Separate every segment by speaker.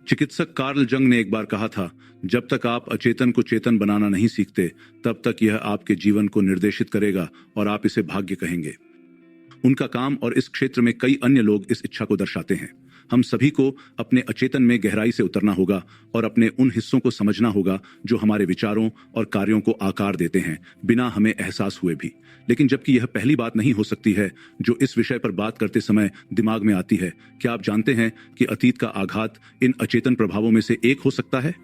Speaker 1: चिकित्सक कार्ल जंग ने एक बार कहा था, जब तक आप अचेतन को चेतन बनाना नहीं सीखते, तब तक यह आपके जीवन को निर्देशित करेगा और आप इसे भाग्य कहेंगे। उनका काम और इस क्षेत्र में कई अन्य लोग इस इच्छा को दर्शाते हैं। हम सभी को अपने अचेतन में गहराई से उतरना होगा और अपने उन हिस्सों को समझना होगा जो हमारे विचारों और कार्यों को आकार देते हैं, बिना हमें एहसास हुए भी। लेकिन जबकि यह पहली बात नहीं हो सकती है जो इस विषय पर बात करते समय दिमाग में आती है, क्या आप जानते हैं कि अतीत का आघात इन अचेतन प्रभावों में से एक हो सकता है?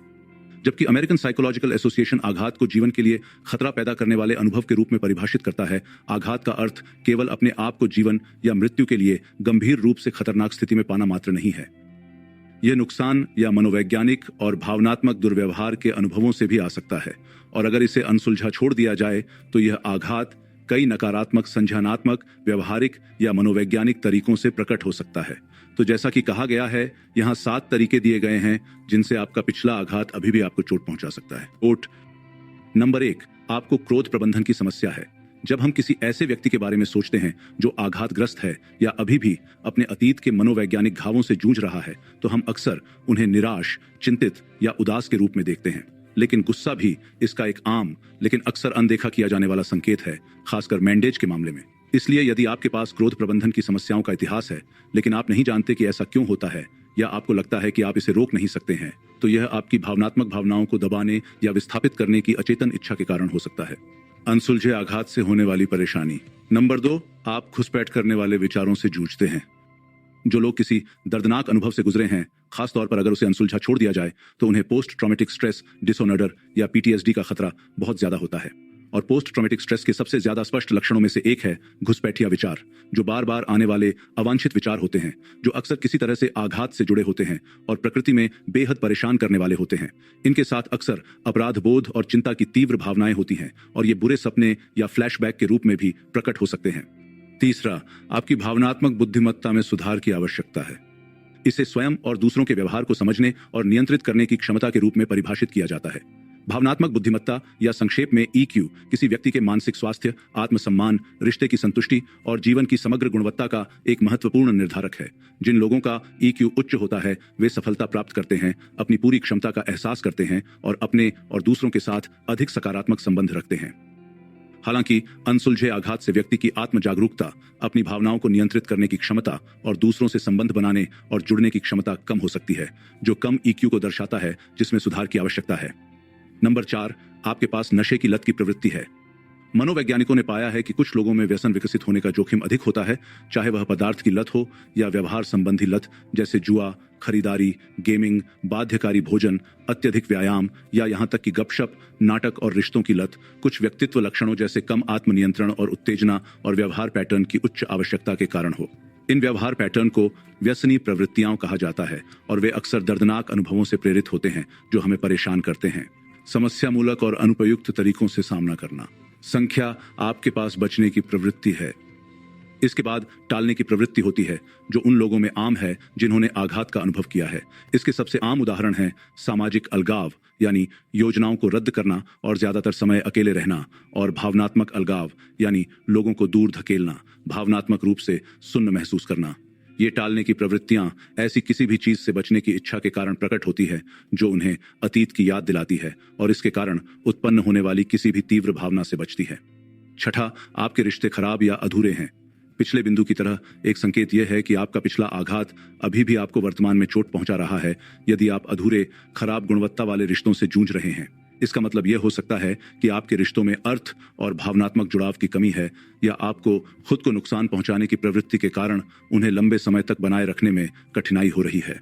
Speaker 1: जबकि अमेरिकन साइकोलॉजिकल एसोसिएशन आघात को जीवन के लिए खतरा पैदा करने वाले अनुभव के रूप में परिभाषित करता है, आघात का अर्थ केवल अपने आप को जीवन या मृत्यु के लिए गंभीर रूप से खतरनाक स्थिति में पाना मात्र नहीं है। यह नुकसान या मनोवैज्ञानिक और भावनात्मक दुर्व्यवहार के अनुभवों से भी आ सकता है, और अगर इसे अनसुलझा छोड़ दिया जाए तो यह आघात कई नकारात्मक, संज्ञानात्मक, व्यवहारिक या मनोवैज्ञानिक तरीकों से प्रकट हो सकता है। तो जैसा कि कहा गया है, यहाँ 7 तरीके दिए गए हैं जिनसे आपका पिछला आघात अभी भी आपको चोट पहुंचा सकता है। नंबर 1, आपको क्रोध प्रबंधन की समस्या है। जब हम किसी ऐसे व्यक्ति के बारे में सोचते हैं जो आघातग्रस्त है या अभी भी अपने अतीत के मनोवैज्ञानिक घावों से जूझ रहा है, तो हम अक्सर उन्हें निराश, चिंतित या उदास के रूप में देखते हैं। लेकिन गुस्सा भी इसका एक आम लेकिन अक्सर अनदेखा किया जाने वाला संकेत है, खासकर मैंडेज के मामले में। इसलिए यदि आपके पास क्रोध प्रबंधन की समस्याओं का इतिहास है, लेकिन आप नहीं जानते कि ऐसा क्यों होता है, या आपको लगता है कि आप इसे रोक नहीं सकते हैं, तो यह आपकी भावनात्मक भावनाओं को दबाने या विस्थापित करने की अचेतन इच्छा के कारण हो सकता है। अनसुलझे आघात से होने वाली परेशानी। नंबर 2, आप घुसपैठ करने वाले विचारों से जूझते हैं। जो लोग किसी दर्दनाक अनुभव से गुजरे हैं, खासतौर पर अगर उसे अनसुलझा छोड़ दिया जाए, तो उन्हें पोस्ट ट्रॉमेटिक स्ट्रेस डिसऑर्डर या पीटीएसडी का खतरा बहुत ज्यादा होता है। और पोस्ट ट्रॉमेटिक स्ट्रेस के सबसे ज्यादा स्पष्ट लक्षणों में से एक है घुसपैठिया विचार, जो बार बार आने वाले अवांछित विचार होते हैं, जो अक्सर किसी तरह से आघात से जुड़े होते हैं और प्रकृति में बेहद परेशान करने वाले होते हैं। इनके साथ अक्सर अपराध बोध और चिंता की तीव्र भावनाएं होती हैं, और ये बुरे सपने या फ्लैशबैक के रूप में भी प्रकट हो सकते हैं। तीसरा, आपकी भावनात्मक बुद्धिमत्ता में सुधार की आवश्यकता है। इसे स्वयं और दूसरों के व्यवहार को समझने और नियंत्रित करने की क्षमता के रूप में परिभाषित किया जाता है। भावनात्मक बुद्धिमत्ता या संक्षेप में ईक्यू किसी व्यक्ति के मानसिक स्वास्थ्य, आत्मसम्मान, रिश्ते की संतुष्टि और जीवन की समग्र गुणवत्ता का एक महत्वपूर्ण निर्धारक है। जिन लोगों का ईक्यू उच्च होता है, वे सफलता प्राप्त करते हैं, अपनी पूरी क्षमता का एहसास करते हैं और अपने और दूसरों के साथ अधिक सकारात्मक संबंध रखते हैं। हालांकि अनसुलझे आघात से व्यक्ति की आत्म जागरूकता, अपनी भावनाओं को नियंत्रित करने की क्षमता और दूसरों से संबंध बनाने और जुड़ने की क्षमता कम हो सकती है, जो कम ईक्यू को दर्शाता है, जिसमें सुधार की आवश्यकता है। नंबर 4, आपके पास नशे की लत की प्रवृत्ति है। मनोवैज्ञानिकों ने पाया है कि कुछ लोगों में व्यसन विकसित होने का जोखिम अधिक होता है, चाहे वह पदार्थ की लत हो या व्यवहार संबंधी लत, जैसे जुआ, खरीदारी, गेमिंग, बाध्यकारी भोजन, अत्यधिक व्यायाम या यहाँ तक कि गपशप, नाटक और रिश्तों की लत। कुछ व्यक्तित्व लक्षणों जैसे कम आत्मनियंत्रण और उत्तेजना और व्यवहार पैटर्न की उच्च आवश्यकता के कारण हो। इन व्यवहार पैटर्न को व्यसनी प्रवृत्तियां कहा जाता है, और वे अक्सर दर्दनाक अनुभवों से प्रेरित होते हैं जो हमें परेशान करते हैं। समस्यामूलक और अनुपयुक्त तरीकों से सामना करना। संख्या, आपके पास बचने की प्रवृत्ति है। इसके बाद टालने की प्रवृत्ति होती है, जो उन लोगों में आम है जिन्होंने आघात का अनुभव किया है। इसके सबसे आम उदाहरण हैं सामाजिक अलगाव, यानी योजनाओं को रद्द करना और ज्यादातर समय अकेले रहना, और भावनात्मक अलगाव, यानी लोगों को दूर धकेलना, भावनात्मक रूप से सुन्न महसूस करना। ये टालने की प्रवृत्तियां ऐसी किसी भी चीज से बचने की इच्छा के कारण प्रकट होती है जो उन्हें अतीत की याद दिलाती है और इसके कारण उत्पन्न होने वाली किसी भी तीव्र भावना से बचती है। छठा, आपके रिश्ते खराब या अधूरे हैं। पिछले बिंदु की तरह एक संकेत यह है कि आपका पिछला आघात अभी भी आपको वर्तमान में चोट पहुंचा रहा है। यदि आप अधूरे, खराब गुणवत्ता वाले रिश्तों से जूझ रहे हैं, इसका मतलब यह हो सकता है कि आपके रिश्तों में अर्थ और भावनात्मक जुड़ाव की कमी है, या आपको खुद को नुकसान पहुंचाने की प्रवृत्ति के कारण उन्हें लंबे समय तक बनाए रखने में कठिनाई हो रही है।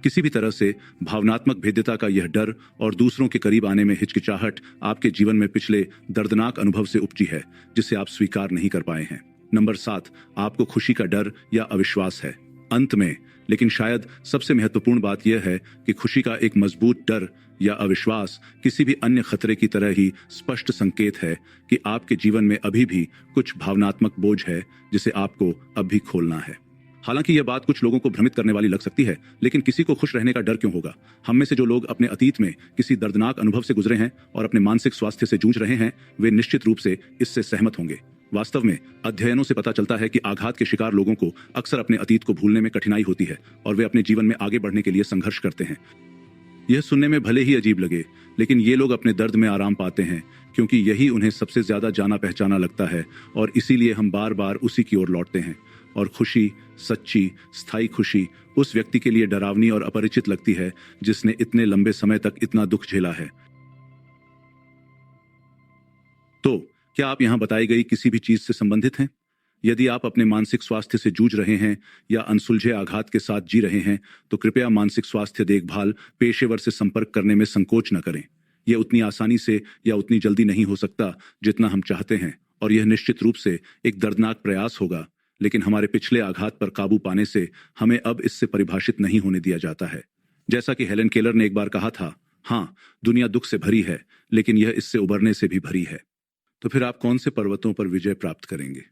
Speaker 1: किसी भी तरह से भावनात्मक भेद्यता का यह डर और दूसरों के करीब आने में हिचकिचाहट आपके जीवन में पिछले दर्दनाक अनुभव से उपजी है, जिसे आप स्वीकार नहीं कर पाए हैं। नंबर 7, आपको खुशी का डर या अविश्वास है। अंत में, लेकिन शायद सबसे महत्वपूर्ण बात यह है कि खुशी का एक मजबूत डर या अविश्वास किसी भी अन्य खतरे की तरह ही स्पष्ट संकेत है कि आपके जीवन में अभी भी कुछ भावनात्मक बोझ है जिसे आपको अब भी खोलना है। हालांकि यह बात कुछ लोगों को भ्रमित करने वाली लग सकती है, लेकिन किसी को खुश रहने का डर क्यों होगा? हम में से जो लोग अपने अतीत में किसी दर्दनाक अनुभव से गुजरे हैं और अपने मानसिक स्वास्थ्य से जूझ रहे हैं, वे निश्चित रूप से इससे सहमत होंगे। वास्तव में अध्ययनों से पता चलता है कि आघात के शिकार लोगों को अक्सर अपने अतीत को भूलने में कठिनाई होती है और वे अपने जीवन में आगे बढ़ने के लिए संघर्ष करते हैं। यह सुनने में भले ही अजीब लगे, लेकिन ये लोग अपने दर्द में आराम पाते हैं क्योंकि यही उन्हें सबसे ज्यादा जाना पहचाना लगता है और इसीलिए हम बार बार उसी की ओर लौटते हैं। और खुशी, सच्ची, स्थायी खुशी उस व्यक्ति के लिए डरावनी और अपरिचित लगती है जिसने इतने लंबे समय तक इतना दुख झेला है। तो क्या आप यहां बताई गई किसी भी चीज से संबंधित हैं? यदि आप अपने मानसिक स्वास्थ्य से जूझ रहे हैं या अनसुलझे आघात के साथ जी रहे हैं, तो कृपया मानसिक स्वास्थ्य देखभाल पेशेवर से संपर्क करने में संकोच न करें। यह उतनी आसानी से या उतनी जल्दी नहीं हो सकता जितना हम चाहते हैं, और यह निश्चित रूप से एक दर्दनाक प्रयास होगा, लेकिन हमारे पिछले आघात पर काबू पाने से हमें अब इससे परिभाषित नहीं होने दिया जाता है। जैसा कि हेलन केलर ने एक बार कहा था, हाँ, दुनिया दुख से भरी है, लेकिन यह इससे उबरने से भी भरी है। तो फिर आप कौन से पर्वतों पर विजय प्राप्त करेंगे?